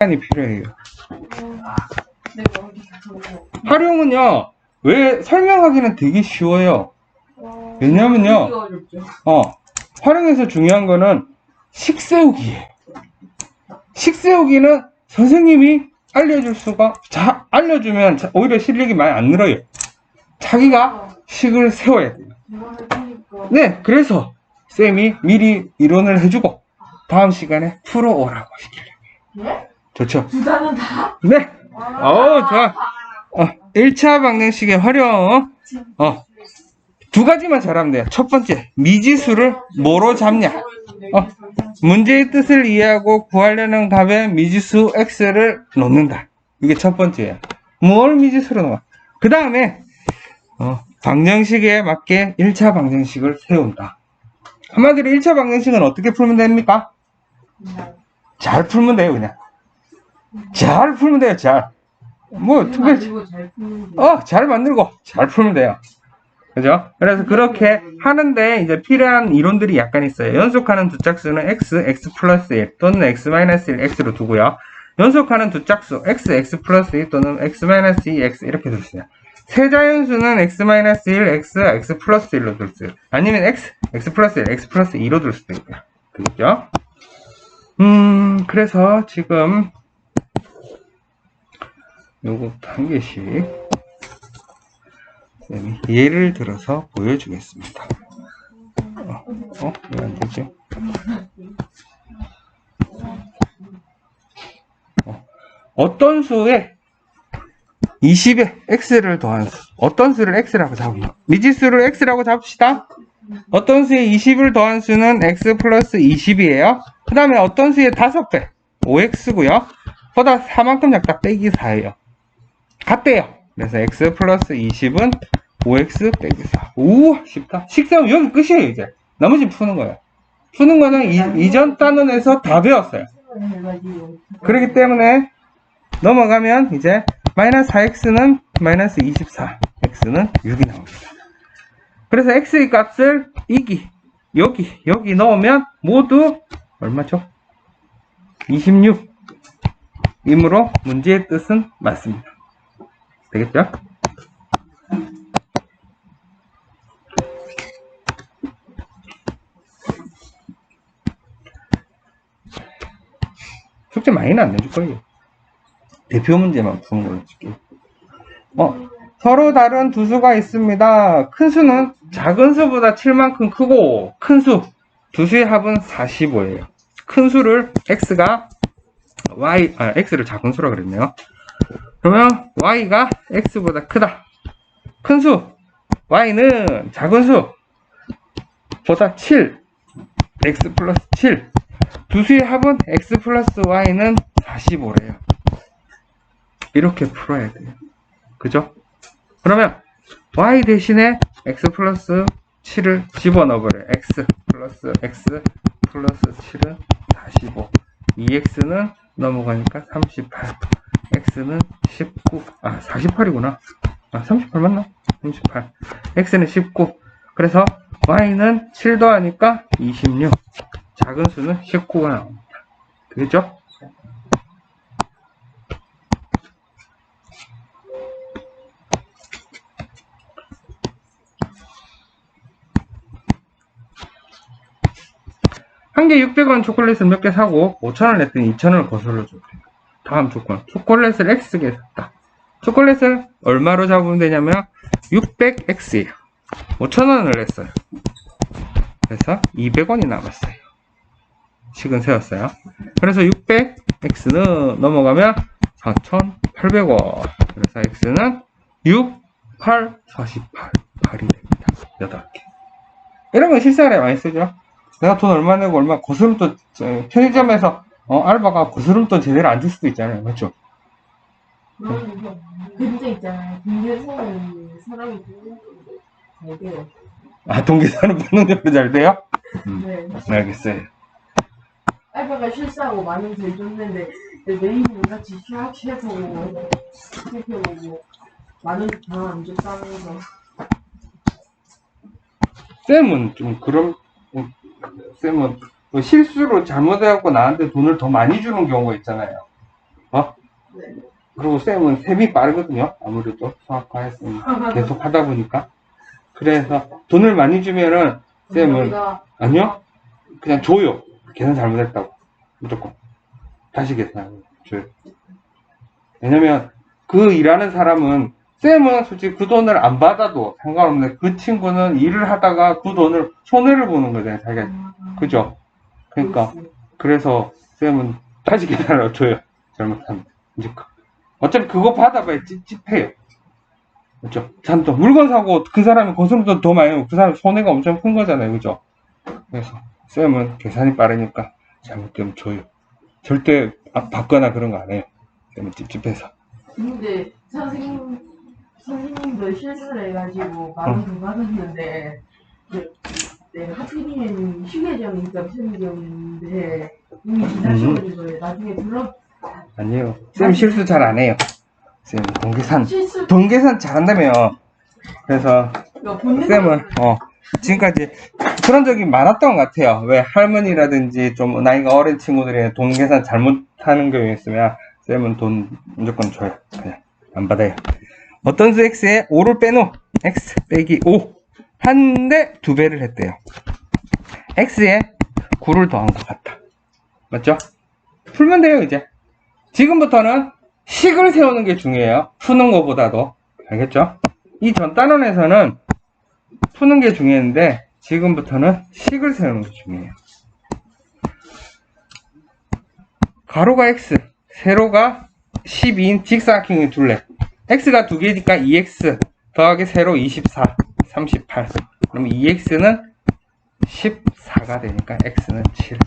시간이 필요해요. 활용은요, 왜 설명하기는 되게 쉬워요. 왜냐면요, 활용에서 중요한 거는 식 세우기예요. 식 세우기는 선생님이 알려주면 오히려 실력이 많이 안 늘어요. 자기가 식을 세워야 돼요. 네, 그래서 쌤이 미리 이론을 해주고 다음 시간에 풀어오라고 시키려고 해요. 좋죠? 두 단은 다? 네. 좋아. 1차 방정식의 활용. 두 가지만 잘하면 돼요. 첫 번째, 미지수를 뭐로 잡냐? 문제의 뜻을 이해하고 구하려는 값에 미지수 x를 놓는다. 이게 첫 번째예요. 뭘 미지수로 넣어? 그 다음에 방정식에 맞게 1차 방정식을 세운다. 한마디로 1차 방정식은 어떻게 풀면 됩니까? 잘 풀면 돼요, 그냥. 잘 풀면 돼요, 잘. 특별히. 잘 만들고, 잘 풀면 돼요. 그죠? 그래서 그렇게 하는데, 이제 필요한 이론들이 약간 있어요. 연속하는 두 짝수는 x 플러스 1 또는 x 마이너스 1, x로 두고요. 연속하는 두 짝수, x 플러스 2 또는 x 마이너스 2, x 이렇게 둘 수 있어요. 세자연수는 x 마이너스 1, x 플러스 1로 둘 수 있어요. 아니면 x 플러스 1, x 플러스 2로 둘 수도 있고요. 되겠죠? 그래서 지금 요것도 한 개씩 예를 들어서 보여주겠습니다. 왜 안 되지? 어떤 수에 20에 x를 더한 수, 어떤 수를 x라고 잡으면 미지수를 x라고 잡읍시다. 어떤 수에 20을 더한 수는 x 플러스 20이에요. 그 다음에 어떤 수의 5배 5x고요. 보다 4만큼 작다 빼기 4예요. 같대요. 그래서 x 플러스 20은 5x 빼기 4. 우와, 쉽다. 식세우면 여기 끝이에요, 이제. 나머지 푸는 거예요. 푸는 거는 이전 단원에서 다 배웠어요. 그렇기 때문에 넘어가면 이제 마이너스 4x는 마이너스 24, x는 6이 나옵니다. 그래서 x의 값을 여기 넣으면 모두 얼마죠? 26 이므로 문제의 뜻은 맞습니다. 되겠죠? 숙제 많이는 안 내줄 거예요. 대표 문제만 푸는 걸로 줄게요. 서로 다른 두 수가 있습니다. 큰 수는 작은 수보다 7만큼 크고 큰 수, 두 수의 합은 45예요. 큰 수를 x가 x를 작은 수라 그랬네요. 그러면 y가 x보다 크다. 큰 수 y는 작은 수보다 7, x 플러스 7. 두 수의 합은 x 플러스 y는 45래요. 이렇게 풀어야 돼요. 그죠? 그러면 y 대신에 x 플러스 7을 집어넣어버려요. x 플러스 7은 45. 2x는 넘어가니까 38. x는 19. 48이구나. 38 맞나? 38. x는 19. 그래서 y는 7 더하니까 26. 작은 수는 19가 나옵니다. 되겠죠? 한 개 600원 초콜릿을 몇 개 사고 5,000원 냈더니 2,000원을 거슬러 줬대요. 다음 조건. 초콜릿을 X개 샀다. 초콜릿을 얼마로 잡으면 되냐면 600X예요. 5,000원을 냈어요. 그래서 200원이 남았어요. 식은 세웠어요. 그래서 600X는 넘어가면 4,800원. 그래서 X는 6, 8, 48. 8이 됩니다. 8개. 이런 건 실생활에 많이 쓰죠. 내가 돈 얼마 내고 얼마 고스름돈 편의점에서 알바가 고스름돈 제대로 안 줄 수도 있잖아요. 맞죠? 근데 있잖아요. 동계산은 사람이 잘 돼요. 동계산은 보는데도 잘 돼요? 네. 알겠어요. 알바가 실수하고 만원 더 줬는데 내일이랑 같이 휴학해서 해보고 만원 더 안 줬다면서. 쌤은 좀 그런 쌤은 실수로 잘못해갖고 나한테 돈을 더 많이 주는 경우가 있잖아요. 어? 네. 그리고 쌤은 셈이 빠르거든요. 아무래도 수학과 했으면 계속 하다 보니까. 그래서 돈을 많이 주면은 쌤은 감사합니다. 아니요, 그냥 줘요. 계산 잘못했다고. 무조건 다시 계산줘요. 왜냐면 그 일하는 사람은 쌤은 솔직히 그 돈을 안 받아도 상관없는데 그 친구는 일을 하다가 그 돈을 손해를 보는 거잖아요. 자기가. 그죠? 그러니까 그래서 쌤은 다시 계산을 줘요. 잘못하면. 이제 어차피 그거 받아봐야 찝찝해요. 그죠? 잔또 물건 사고 그 사람이 거스름돈 더 많이 내고 그 사람 손해가 엄청 큰 거잖아요. 그죠? 그래서 쌤은 계산이 빠르니까 잘못되면 줘요. 절대 받거나 그런 거 안 해요. 쌤은 찝찝해서. 근데 선생님도 실수를 해가지고 만원 더 받았는데 네, 하필이면 휴게점이니까 편의점인데 이미 지나쳐버린 거예요. 나중에 아니에요. 쌤 실수 잘 안 해요. 쌤 실수 돈 계산 잘한다며. 그래서 쌤은 지금까지 그런 적이 많았던 것 같아요. 왜 할머니라든지 좀 나이가 어린 친구들이 돈 계산 잘못하는 경우가 있으면 쌤은 돈 무조건 줘요. 그냥 안 받아요. 어떤 수 x에 5를 빼놓 x 빼기 5 한데 2배를 했대요. x에 9를 더한 것 같다. 맞죠? 풀면 돼요. 이제 지금부터는 식을 세우는 게 중요해요. 푸는 것보다도. 알겠죠? 이 전 단원에서는 푸는 게 중요했는데 지금부터는 식을 세우는 게 중요해요. 가로가 x, 세로가 12인 직사각형의 둘레. x가 2개니까 2x 더하기 세로 24, 38. 그럼 2x는 14가 되니까 x는 7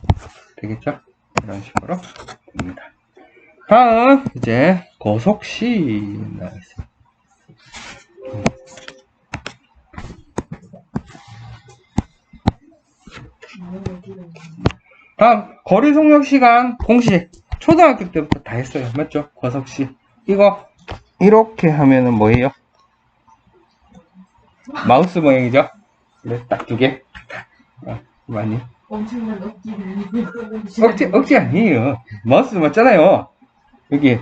되겠죠? 이런 식으로 됩니다. 다음 이제 거속시 나가겠습니다. 다음 거리 속력 시간 공식 초등학교 때부터 다 했어요. 맞죠? 거속시 이거 이렇게 하면은 뭐예요? 마우스 모양이죠? 네, 딱 2개. 많이 엄청난 억지를 억지 아니에요. 마우스 맞잖아요. 여기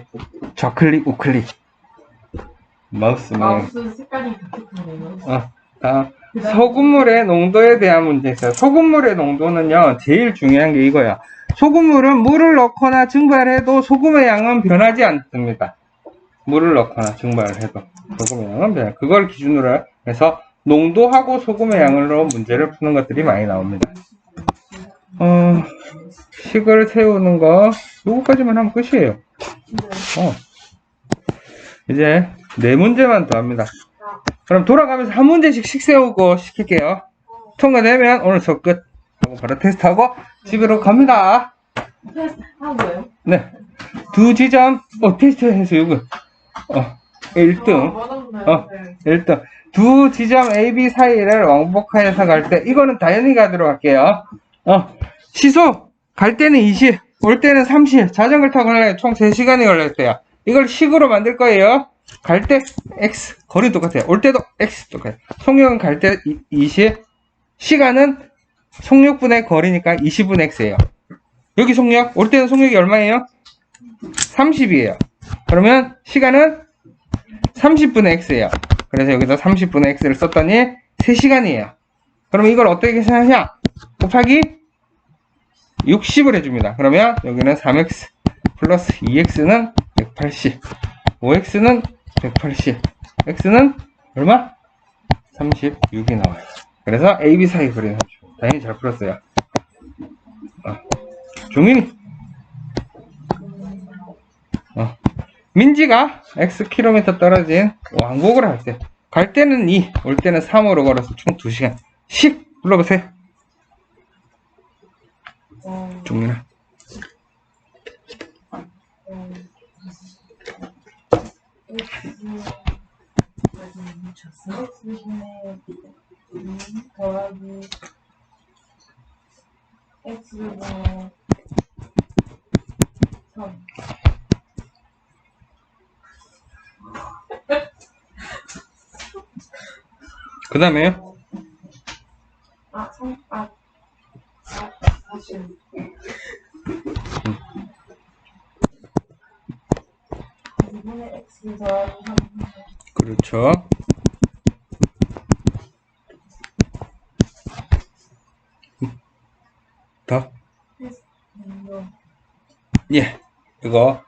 좌클릭 우클릭 마우스 모양. 마우스 색깔이 독특하네요. 다음 소금물의 농도에 대한 문제 있어요. 소금물의 농도는요, 제일 중요한 게 이거야. 소금물은 물을 넣거나 증발해도 소금의 양은 변하지 않습니다. 물을 넣거나 증발을 해도 소금의 양은 변해. 그걸 기준으로 해서 농도하고 소금의 양으로 문제를 푸는 것들이 많이 나옵니다. 식을 세우는 거 요거까지만 하면 끝이에요. 이제 4문제만 더 합니다. 그럼 돌아가면서 한 문제씩 식 세우고 시킬게요. 통과되면 오늘 수업 끝 하고 바로 테스트하고 집으로 갑니다. 테스트 한 거예요? 네. 2지점 테스트해서 이거 1등 1등 2지점 AB 사이를 왕복하여서 갈 때 이거는 당연히 가도록 할게요. 시속 갈 때는 20 올 때는 30 자전거를 타고 가려면 총 3시간이 걸렸대요. 이걸 식으로 만들 거예요. 갈 때 x 거리 똑같아요. 올 때도 x 똑같아요. 속력은 갈 때 20 시간은 속력분의 거리니까 20분 x예요. 여기 속력 올 때는 속력이 얼마예요? 30이에요. 그러면 시간은 30분의 x예요. 그래서 여기서 30분의 x를 썼더니 3시간이에요. 그럼 이걸 어떻게 계산하냐? 곱하기 60을 해줍니다. 그러면 여기는 3x 플러스 2x는 180 5x는 180 x는 얼마? 36이 나와요. 그래서 AB 사이 거리는 30. 당연히 잘 풀었어요. 종민이 민지가 x 킬로미터 떨어진 왕복을 할 때 갈 때는 2, 올 때는 3으로 걸어서 총 2시간. 식 불러보세요. 종민아. 더하기 x분의 3 그 다음에요. 40 2분의 x 더하기 3. 그렇죠. 더? 예. 이거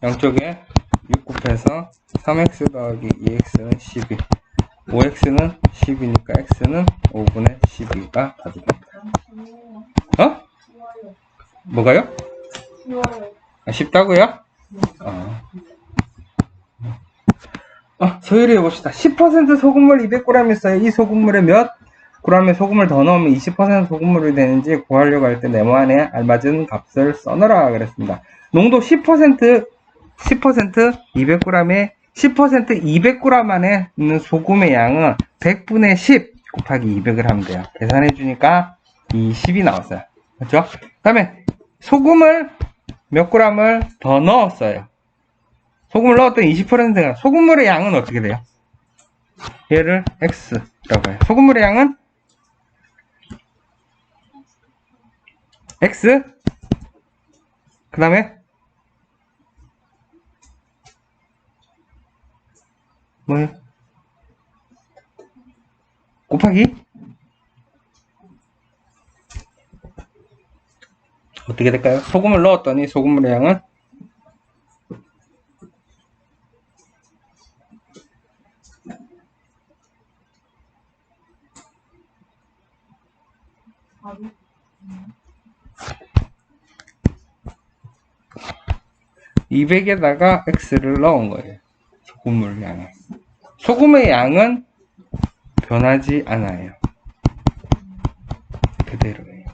양쪽에 6 곱해서 3x 더하기 2x는 12. 5x는 10이니까 x는 5분의 12가 답이 됩니다. 어? 쉬워요. 뭐가요? 쉬워요. 아, 쉽다고요? 소율이 해봅시다. 10% 소금물 200g 있어요. 이 소금물에 몇 g의 소금을 더 넣으면 20% 소금물이 되는지 구하려고 할 때 네모안에 알맞은 값을 써넣으라 그랬습니다. 농도 10% 200g에 10% 200g 안에 있는 소금의 양은 100분의 10 곱하기 200을 하면 돼요. 계산해 주니까 20이 나왔어요. 그렇죠? 그 다음에 소금을 몇 g을 더 넣었어요. 소금을 넣었더니 20%가 소금물의 양은 어떻게 돼요? 얘를 x라고 해요. 소금물의 양은 x 그 다음에 뭐예요? 곱하기 어떻게 될까요? 소금을 넣었더니 소금물의 양은 답이 200에다가 x를 넣은 거예요. 소금물 양에. 소금의 양은 변하지 않아요. 그대로예요.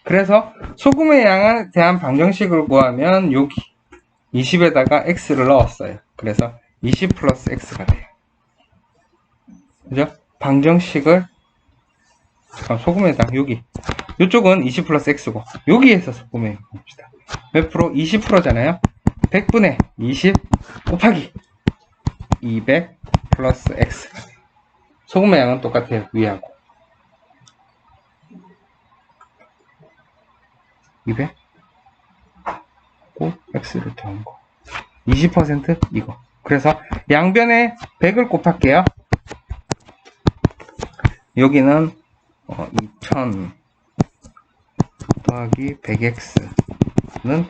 그래서 소금의 양에 대한 방정식을 구하면 여기 20에다가 x를 넣었어요. 그래서 20 플러스 x가 돼요. 그죠? 방정식을 소금의 양 여기 이쪽은 20 플러스 x고 여기에서 소금의 양 봅시다. 몇 프로? 20%잖아요. 100분의 20 곱하기 200 플러스 x가 돼요. 소금의 양은 똑같아요. 위하고 200 곱 x를 더한 거 20% 이거. 그래서 양변에 100을 곱할게요. 여기는 2000 더하기 100x는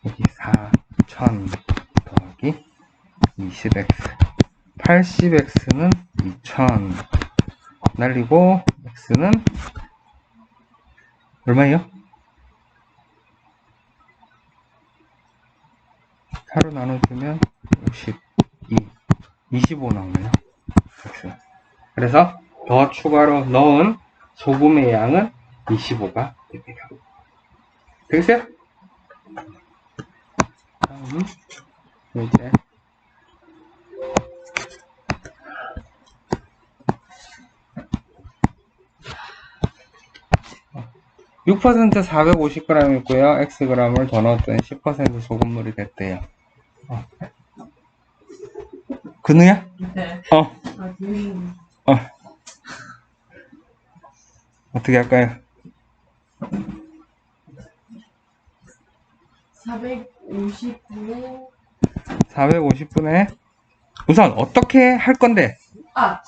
여기 4000 더하기 20x 80x는 2000 날리고 x는 얼마예요? 4로 나눠주면 25 나오네요. x. 그래서 더 추가로 넣은 소금의 양은 25가 됩니다. 되겠어요? 다음 이제 6% 450g 있고요. xg을 더 넣었더니 10% 소금물이 됐대요. 근우야? 네. 어떻게 할까요? 450분의 450분에 우선 어떻게 할 건데?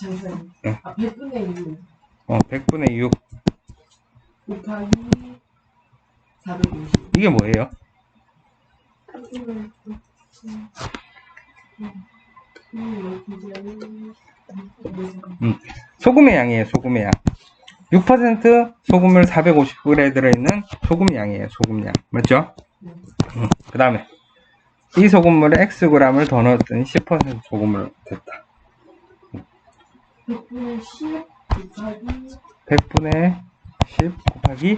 잠시만요. 응. 100분의 6 100분의 6 곱하기 450. 이게 뭐예요? 소금의 양이에요. 소금의 양. 6% 소금을 450g에 들어있는 소금 양이에요. 소금 양. 맞죠? 그 다음에 이 소금물에 xg을 더 넣었더니 10% 소금물 됐다. 100분의 10 곱하기 100분의 10 곱하기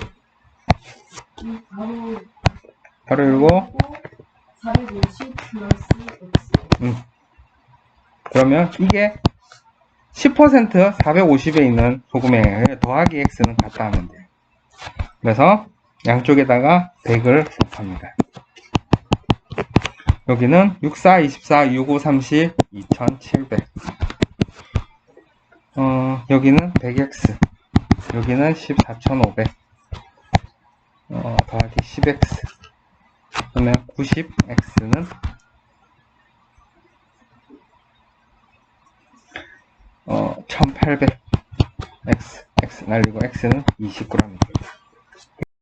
바로 이거 450 플러스 x. 그러면 이게 10% 450에 있는 소금의 양을 더하기 x는 같다 하면 돼요. 그래서 양쪽에다가 100을 곱합니다. 여기는 64, 24, 65, 30, 2700. 여기는 100x. 여기는 14500. 더하기 10x. 그러면 90x는 1800 x 날리고 x는 20g.